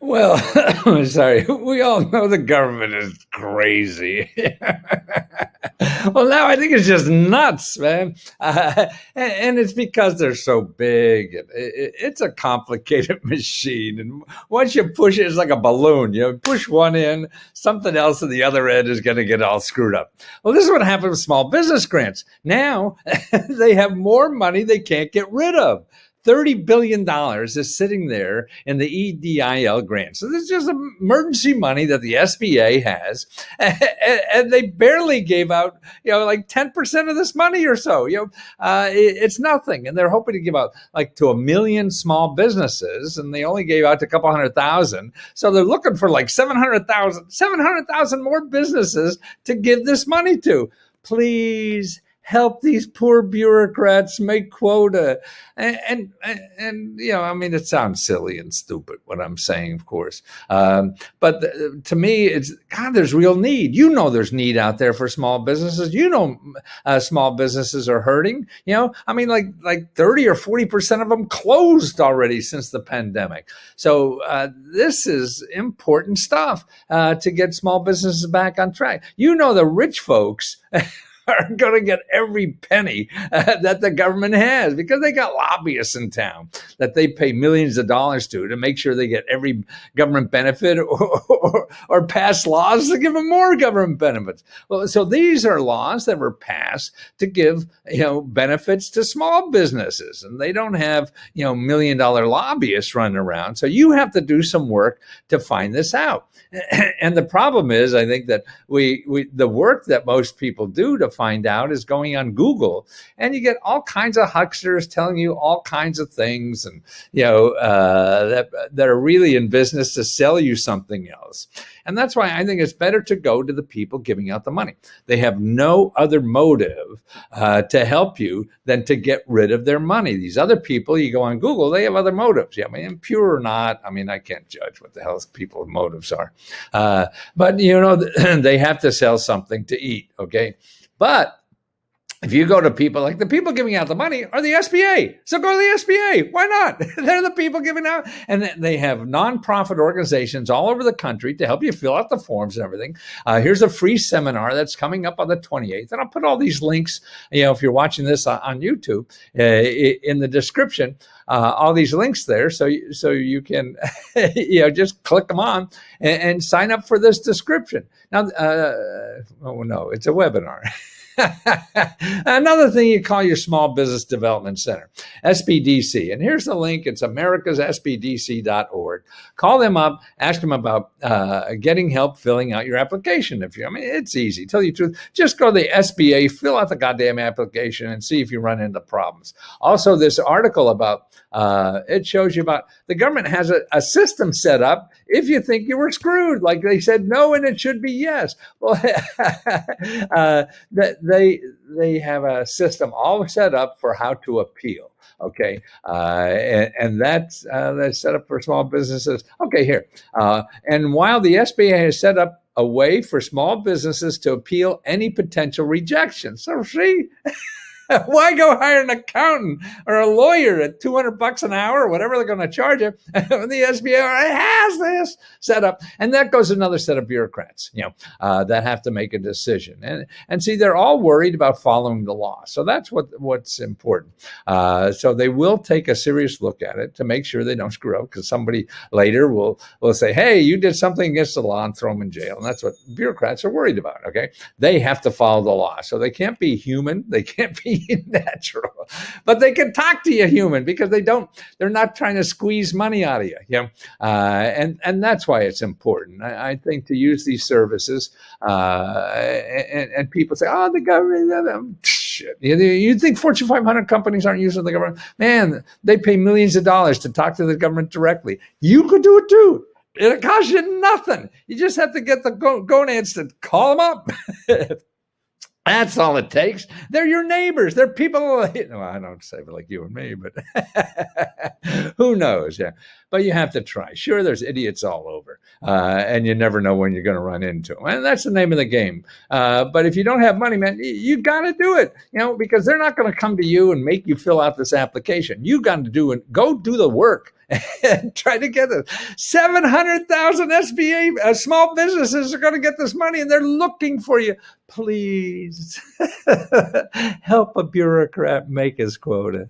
Well, sorry, we all know the government is crazy. Well, now I think it's just nuts, man. And it's because they're so big. And it's a complicated machine. And once you push it, it's like a balloon. You know, push one end, something else at the other end is going to get all screwed up. Well, this is what happened with small business grants. Now they have more money they can't get rid of. $30 billion is sitting there in the EDIL grant. So this is just emergency money that the SBA has, and they barely gave out, like 10% of this money or so. It's nothing, and they're hoping to give out like to 1 million small businesses, and they only gave out to a couple 100,000. So they're looking for like 700,000 more businesses to give this money to. Please help these poor bureaucrats make quota. And I mean, it sounds silly and stupid what I'm saying, of course. But to me, it's, God, there's real need. There's need out there for small businesses. Small businesses are hurting. I mean, like 30 or 40% of them closed already since the pandemic. So this is important stuff to get small businesses back on track. The rich folks are going to get every penny that the government has because they got lobbyists in town that they pay millions of dollars to make sure they get every government benefit or pass laws to give them more government benefits. Well, so these are laws that were passed to give, benefits to small businesses, and they don't have, $1 million lobbyists running around. So you have to do some work to find this out. And the problem is, I think that the work that most people do to find out is going on Google, and you get all kinds of hucksters telling you all kinds of things, and that are really in business to sell you something else. And that's why I think it's better to go to the people giving out the money. They have no other motive to help you than to get rid of their money. These other people, you go on Google, they have other motives. I mean, pure or not, I mean, I can't judge what the hell people's motives are. But, they have to sell something to eat, okay? But if you go to people, like the people giving out the money are the SBA. So go to the SBA. Why not? They're the people giving out. And they have nonprofit organizations all over the country to help you fill out the forms and everything. Here's a free seminar that's coming up on the 28th. And I'll put all these links, if you're watching this on YouTube, in the description, all these links there. So you can, just click them on and sign up for this description. Now, no, it's a webinar. Another thing you call your Small Business Development Center, SBDC. And here's the link. It's americassbdc.org. Call them up, ask them about getting help filling out your application. It's easy. Tell you the truth, just go to the SBA, fill out the goddamn application, and see if you run into problems. Also, this article about, it shows you about the government has a system set up if you think you were screwed. Like they said no and it should be yes. Well, they have a system all set up for how to appeal. Okay, and that's set up for small businesses. Okay, here. And while the SBA has set up a way for small businesses to appeal any potential rejection. So see, why go hire an accountant or a lawyer at $200 an hour or whatever they're going to charge you? The SBA has this set up, and that goes another set of bureaucrats, that have to make a decision. And see, they're all worried about following the law. So that's what's important. So they will take a serious look at it to make sure they don't screw up, because somebody later will say, hey, you did something against the law, and throw them in jail. And that's what bureaucrats are worried about. Okay, they have to follow the law, so they can't be human. They can't be natural, but they can talk to you human, because they're not trying to squeeze money out of you. And that's why it's important, I think, to use these services. And people say, oh, the government, shit. You think Fortune 500 companies aren't using the government? Man, they pay millions of dollars to talk to the government directly. You could do it too. It'll cost you nothing. You just have to get the gonads to call them up. That's all it takes. They're your neighbors. They're people. Well, I don't say it like you and me, but who knows? Yeah, but you have to try. Sure, there's idiots all over, and you never know when you're going to run into them. And that's the name of the game. But if you don't have money, man, you got to do it. Because they're not going to come to you and make you fill out this application. You got to go do the work and try to get it. 700,000 SBA small businesses are going to get this money, and they're looking for you. Please help a bureaucrat make his quota.